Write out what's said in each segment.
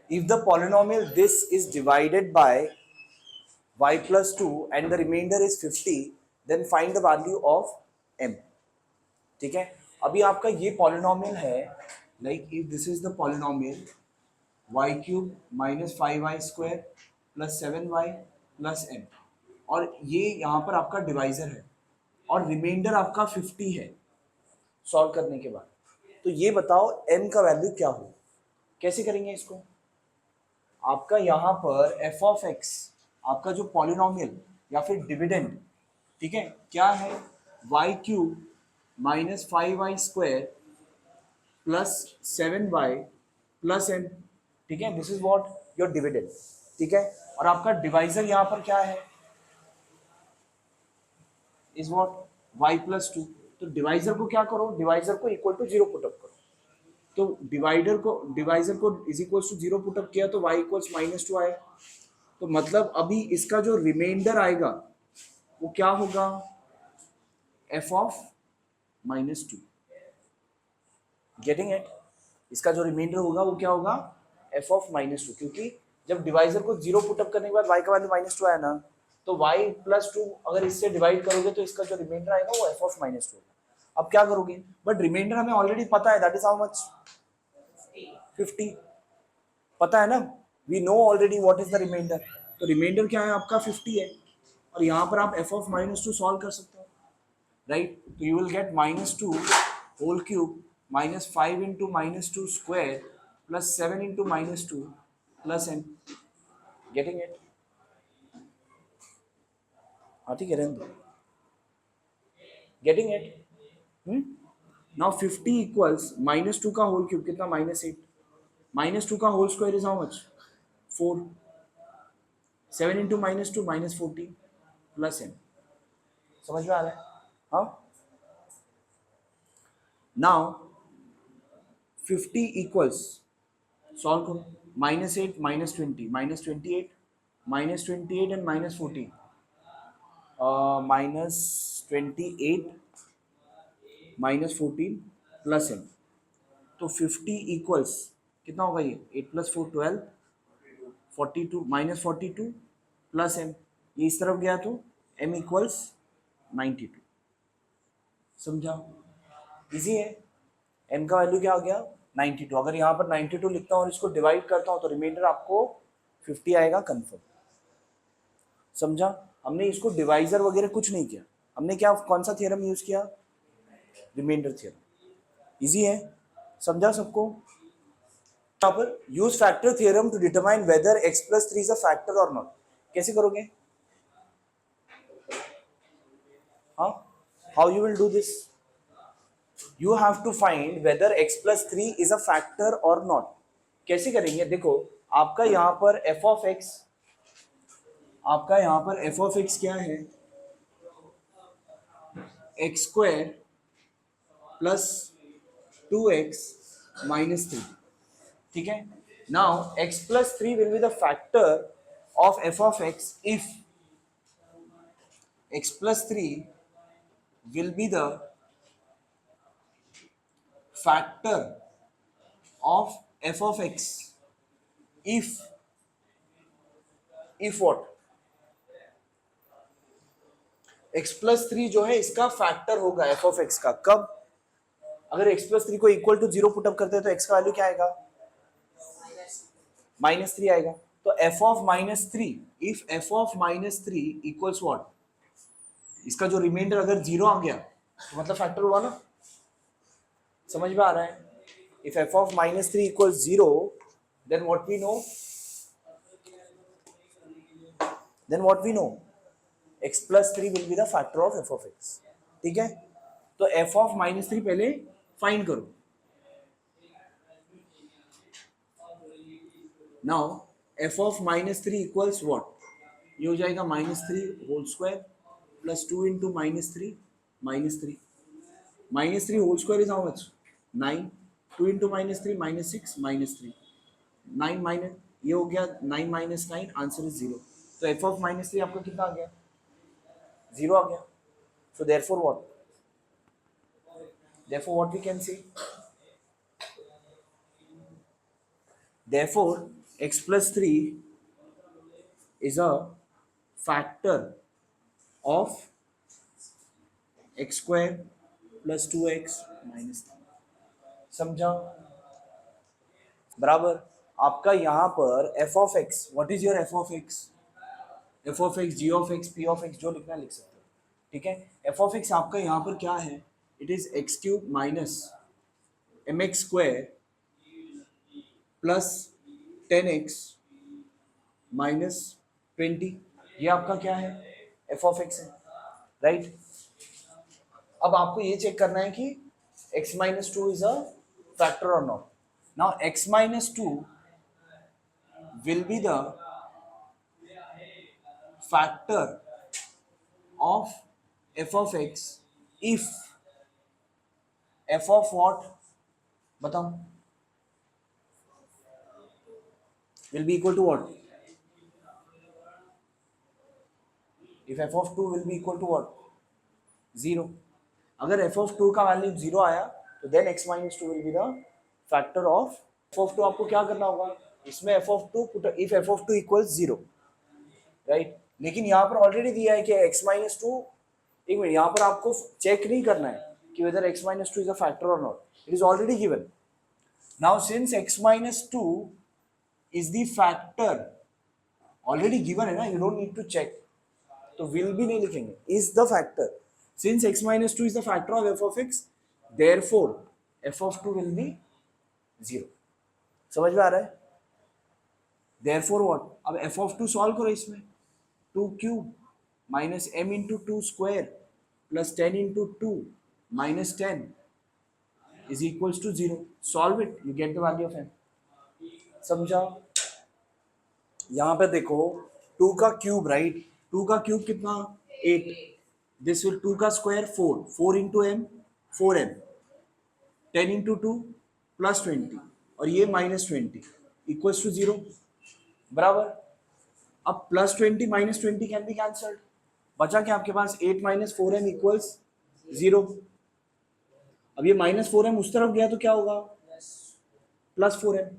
If the polynomial this is divided by y plus 2 and the remainder is 50, then find the value of m. ठीक है, अभी आपका ये polynomial है, like if this is the polynomial y cube minus 5y square plus 7y plus m, और ये यहाँ पर आपका डिवाइजर है और रिमाइंडर आपका 50 है सॉल्व करने के बाद। तो ये बताओ m का वैल्यू क्या हो, कैसे करेंगे इसको। आपका यहाँ पर f ऑफ x, आपका जो पॉलिनोमियल या फिर डिविडेंड, ठीक है, क्या है, y cube minus 5y square plus 7y plus m, ठीक है, this is what your dividend, ठीक है। और आपका डिवाइजर यहाँ पर क्या है, इज व्हाट y प्लस 2। तो डिवाइजर को क्या करो, डिवाइजर को इक्वल टू 0 पुटअप करो। तो डिवाइजर को इज इक्वल टू 0 पुटअप किया तो y इक्वल्स माइनस 2 आएगा। तो मतलब अभी इसका जो रिमाइंडर आएगा वो क्या होगा, f of minus 2। Getting it, इसका जो रिमाइंडर होगा वो क्या होगा, f ऑफ माइनस 2, क्योंकि जब डिवाइजर को 0 पुटअप करने के बाद y का वैल्यू माइनस 2 आया ना, तो y प्लस 2 अगर इससे डिवाइड करोगे तो इसका जो रिमाइंडर आएगा वो f ऑफ माइनस 2 होगा। अब क्या करोगे, बट रिमाइंडर हमें ऑलरेडी पता है, दैट इज हाउ मच, 50 पता है ना, we know already what is the reminder. तो रिमाइंडर क्या है आपका 50 है, और यहाँ पर आप f ऑफ माइनस 2 सॉल्व कर सकते हो, राइट। तो you will get minus 2 whole cube minus 5 into minus 2 square plus 7 into minus 2 plus m। Getting it, हाँ ठीक है, रहने दो। Getting it, now 50 equals minus 2 का होल क्यूब कितना, माइनस 8, माइनस 2 का whole square is how much, 4, 7 into minus 2 minus 14 plus m। समझ में आ रहा है, हाँ। नाउ 50 इक्वल्स, सॉल्व करो, minus 8 minus 20 minus 28 minus 28 and minus 14, minus 28 minus 14 plus m। तो 50 इक्वल्स कितना होगा, ये 8 प्लस 4 12, 42 माइनस 42 प्लस m, ये इस तरफ गया तो m इक्वल्स 92। समझा, इजी है। m का वैल्यू क्या हो गया, 92। अगर यहाँ पर 92 लिखता हूँ और इसको डिवाइड करता हूँ तो रिमाइंडर आपको 50 आएगा, कंफर्म। समझा, हमने इसको डिवाइजर वगैरह कुछ नहीं किया, हमने क्या, कौन सा थियरम यूज किया, रिमाइंडर थियरम। इजी है, समझा सबको। यहाँ पर use factor theorem to determine whether x plus 3 is a factor और नॉट। कैसे करोगे, हाँ, how you will do this, you have to find whether x plus 3 is a factor or not। कैसे करेंगे, देखो आपका यहाँ पर f of x, आपका यहाँ पर f of x क्या है, x square plus 2x minus 3, ठीक है। Now x plus 3 will be the factor of f of x if x plus 3 will be the factor of f of x if what, x plus 3 जो है इसका factor होगा f of x का, कब, अगर x plus 3 को equal to 0 put up करते हैं तो x का वैल्यू क्या आएगा, माइनस 3 आएगा। तो f of minus 3, if f of minus 3 equals what, इसका जो रिमाइंडर अगर 0 आ गया तो मतलब फैक्टर हुआ ना, समझ में आ रहा है। If f of minus 3 equals 0, then what we know x plus 3 will be the factor of f of x, ठीक है। तो f ऑफ माइनस 3 पहले फाइंड करो। Now f of minus 3 equals what, ये हो जाएगा minus 3 whole square plus 2 into minus 3 minus 3, minus 3 whole square is how much, 9, 2 into minus 3 minus 6 minus 3, 9 minus, ये हो गया 9 माइनस 9, आंसर इज 0। तो f of minus 3 आपका कितना आ गया, 0 आ गया। So therefore what we can say, therefore x plus 3 is a factor of x square plus 2x minus 3. समझा? बराबर. आपका यहाँ पर f of x, what is your f of x? f of x, g of x, p of x, जो लिखना लिख सकते हो. ठीक है. f of x आपका यहाँ पर क्या है? It is x cube minus mx square plus 10x minus 20. ये आपका क्या है? f of x है, राइट. अब आपको ये चेक करना है कि x minus 2 is a factor or not. Now x minus 2 will be the factor of f of x if f of what? बताओ. Will be equal to what? If f of 2 will be equal to what? 0. अगर f of 2 का value 0 आया तो then x minus 2 will be the factor of f of 2. आपको क्या करना होगा इसमें? f of 2 put if f of 2 equals 0, right. लेकिन यहाँ पर ऑलरेडी दिया है कि x minus 2. एक मिनट, यहाँ पर आपको चेक नहीं करना है कि whether x minus 2 is a factor or not. It is already given. Now since x minus 2 is the factor, already given है ना, you don't need to check. तो will भी नहीं लिखेंगे, is the factor. Since x minus 2 is the factor of f of x, therefore f of 2 will be 0. समझ में आ रहा है? Therefore what? अब f of 2 सॉल्व करो इसमें. 2 cube minus m into 2 square plus 10 into 2 minus 10 is equals to 0. Solve it, you get the value of m. समझा? यहाँ पे देखो 2 का क्यूब, राइट. 2 का क्यूब कितना? 8. This will 2 का square 4. 4 into m 4m. 10 into 2 plus 20 और ये minus 20 equals to 0. बराबर. अब plus 20 minus 20 can be cancelled. बचा क्या आपके पास? 8 minus 4m equals 0. अब ये minus 4m उस तरफ गया तो क्या होगा? plus 4m.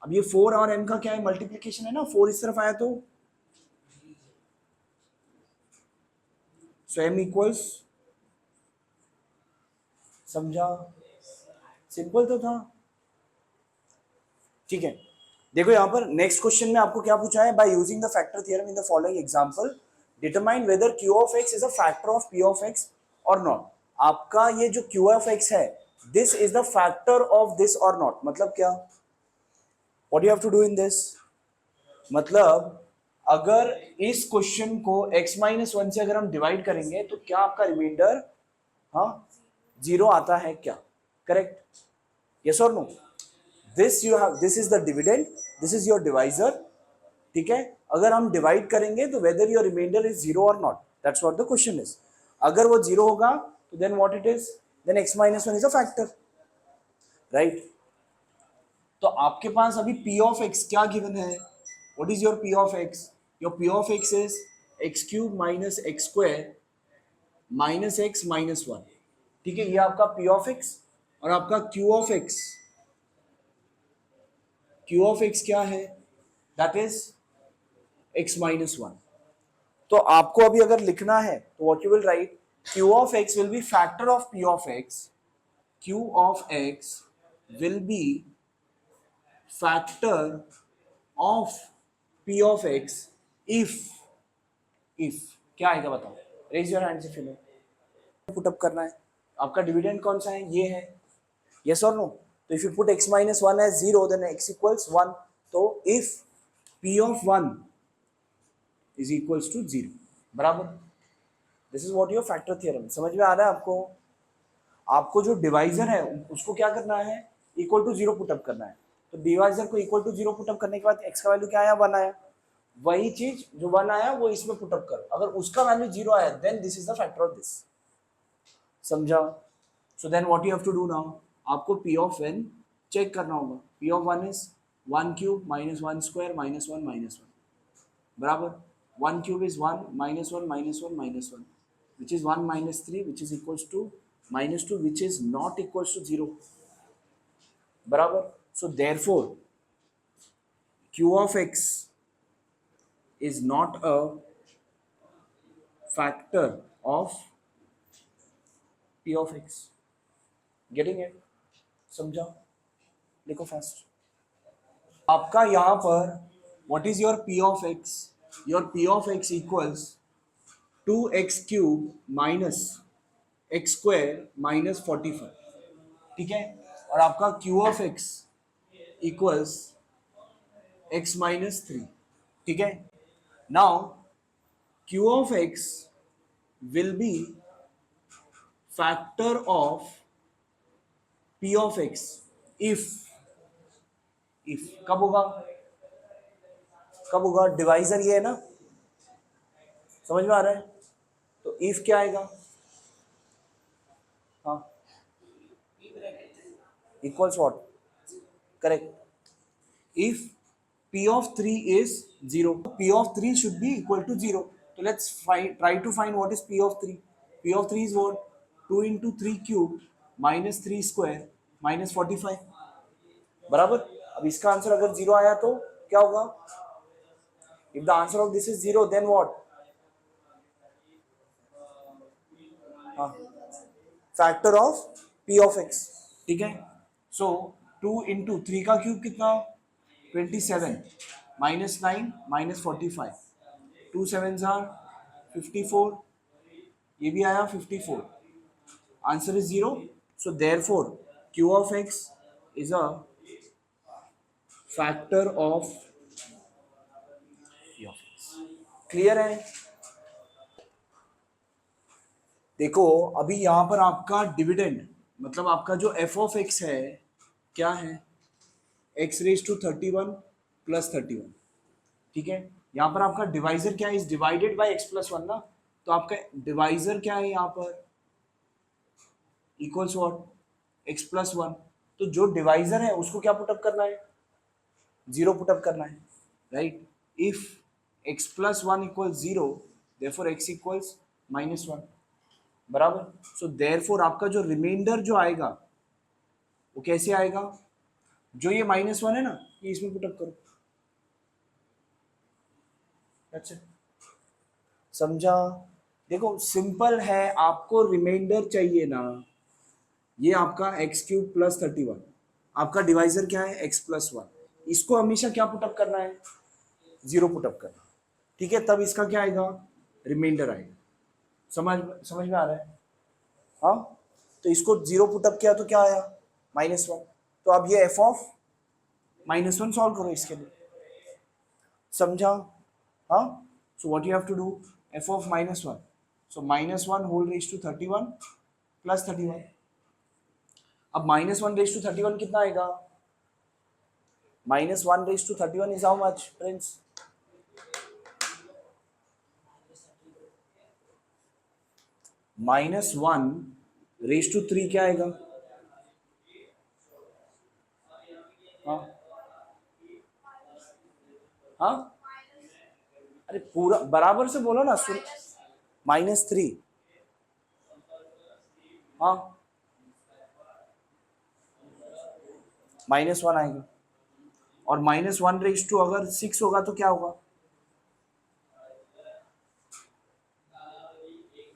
अब ये 4 और m का क्या है? मल्टीप्लीकेशन है ना. 4 इस तरफ आया तो so m equals, समझा? सिंपल तो था. ठीक है. देखो यहाँ पर नेक्स्ट क्वेश्चन में आपको क्या पूछा है? By using the factor theorem in the following example determine whether q of x is a factor of p of x और नॉट. आपका ये जो q of x है, this is the factor of this और not. मतलब क्या? What you have to do in this? मतलब अगर इस क्वेश्चन को x माइनस 1 से अगर हम डिवाइड करेंगे तो क्या आपका रिमाइंडर 0 आता है क्या? करेक्ट? यस और no? This you have, this is the dividend, this is your divisor. ठीक है. अगर हम डिवाइड करेंगे तो वेदर योर रिमाइंडर इज 0 और not, that's what the question is. अगर वो 0 होगा तो then what it is? Then x minus 1 is a factor, right. तो आपके पास अभी p ऑफ x क्या गिवन है? What is your p of x? Your p of x is x cube minus x square minus x minus 1. ठीक है. ये आपका p of x और आपका q of x. q of x क्या है? That is x minus 1. तो आपको अभी अगर लिखना है तो what you will write? q of x will be factor of p of x. q of x will be factor of p of x if क्या आएगा बताओ? Raise your hand if you know. Put up करना है. आपका dividend कौन सा है? ये है. यस और नो? तो if you put x minus 1 as 0 then x equals 1. तो if p of 1 is equals to 0. बराबर. This is what your factor theorem. समझ में आ रहा है आपको? आपको जो डिवाइजर है उसको क्या करना है? इक्वल टू 0 पुटअप करना है. तो डिवाइजर को इक्वल टू 0 पुटअप करने के बाद x का वैल्यू क्या आया? 1 आया. वही चीज जो 1 आया वो इसमें पुटअप करो. अगर उसका वैल्यू 0 आया then this is the factor of this. समझा? So then what you have to do now? आपको p ऑफ n चेक करना होगा. p of 1 is 1 cube minus 1 square minus 1 minus 1. बराबर. 1 cube is 1 minus 1 minus 1 minus 1 which is 1 minus 3 which is equals to minus 2 which is not equals to 0. बराबर. So therefore Q of x is not a factor of P of x. Getting it? समझा? लिखो fast. आपका यहाँ पर what is your P of x? Your P of x equals 2x cube minus x square minus 45. ठीक है. और आपका Q of x equals x minus 3. ठीक है. Now Q of x will be factor of P of x if कब होगा? कब होगा? डिवाइजर ये है ना, समझ में आ रहा है? तो if क्या आएगा? हाँ, equals what? Correct. If P of 3 is 0, P of 3 should be equal to 0. So let's try to find what is P of 3. P of 3 is what? 2 into 3 cube minus 3 square minus 45. बराबर. अब इसका answer अगर 0 आया तो क्या होगा? If the answer of this is 0, then what? Factor of P of x. ठीक है. So 2 into 3 का क्यूब कितना? 27 minus 9 minus 45. 2 sevens are 54. ये भी आया 54. Answer is 0. So therefore Q of x is a factor of P of x. Clear है? देखो अभी यहाँ पर आपका डिविडेंड मतलब आपका जो f of x है क्या है? x raise to 31 plus 31. ठीक है. यहाँ पर आपका डिवाइजर क्या है? Is divided by x plus 1 ना, तो आपका डिवाइजर क्या है यहाँ पर? Equals what? x plus 1. तो जो डिवाइजर है उसको क्या पुटअप करना है? 0 पुटअप करना है, right? If x plus 1 equals 0 therefore x equals minus 1. बराबर. सो देयरफॉर आपका जो रिमाइंडर जो आएगा वो कैसे आएगा? जो ये माइनस 1 है ना, ये इसमें पुटअप करो. अच्छा समझा? देखो सिंपल है. आपको रिमाइंडर चाहिए ना, ये आपका x क्यूब प्लस 31. आपका डिवाइजर क्या है? x plus 1. इसको हमेशा क्या पुटअप करना है? 0 पुटअप करना. ठीक है. तब इसका क्या आएगा? रिमाइंडर आएगा. समझ में आ रहा है? हाँ. तो इसको 0 पुटअप किया तो क्या आया? माइनस 1. तो अब ये f ऑफ माइनस 1 सॉल्व करो इसके लिए. समझा? हाँ. So what you have to do? f of minus 1. So minus 1 whole raise to 31 plus 31. अब माइनस 1 रेज टू 31 कितना आएगा? Minus 1 raise to 31 is how much friends? Minus 1 raise to 3 क्या आएगा? हाँ हाँ. अरे पूरा बराबर से बोलो ना. सुन. माइनस 3. हाँ माइनस 1 आएगा. और माइनस 1 रेज टू अगर 6 होगा तो क्या होगा?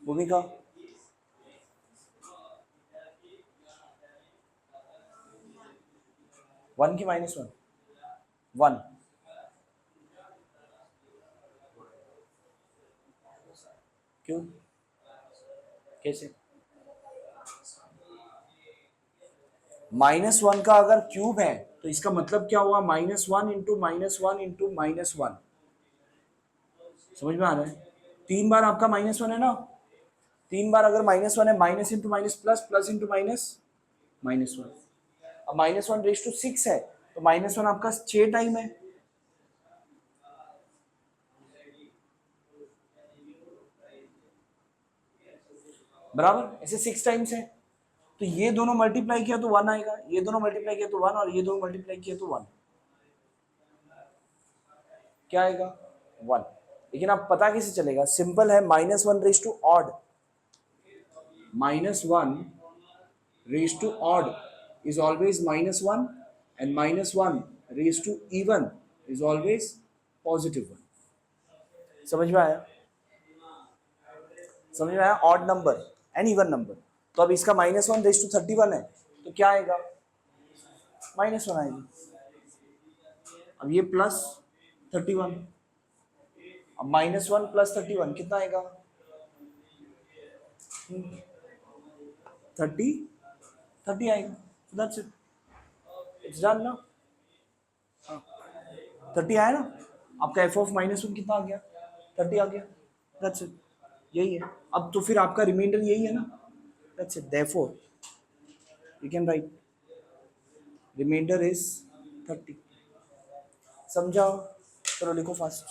भूमिका 1 की माइनस 1 1. क्यों? कैसे? माइनस 1 का अगर क्यूब है तो इसका मतलब क्या हुआ? Minus 1 into minus 1 into minus 1. समझ में आ रहा है? 3 बार आपका माइनस 1 है ना. 3 बार अगर माइनस 1 है, minus into minus plus, plus into minus minus 1. अब माइनस 1 रेज टू 6 है तो माइनस 1 आपका 6 टाइम है. बराबर. ऐसे 6 टाइम्स है तो ये दोनों मल्टीप्लाई किया तो 1 आएगा, ये दोनों मल्टीप्लाई किया तो 1, और ये दोनों मल्टीप्लाई किया तो 1. क्या आएगा? 1. लेकिन आप पता कैसे चलेगा? सिंपल है. Minus 1 raise to odd. Minus 1 raise to odd is always minus 1 and minus 1 raised to even is always positive one. समझ में आया? समझ में आया? Odd number and even number. तो अब इसका -1 है तो क्या आएगा? -1 आएगी। अब ये +31, अब -1 + 31 कितना आएगा? 30 आएगा। दैट्स इट, इट्स डन ना। 30 आया ना, आपका f ऑफ -1 कितना आ गया? 30 आ गया। दैट्स इट, यही है। अब तो फिर आपका रिमाइंडर यही है ना। That's it, therefore you can write reminder is 30। समझाओ? चलो लिखो फास्ट।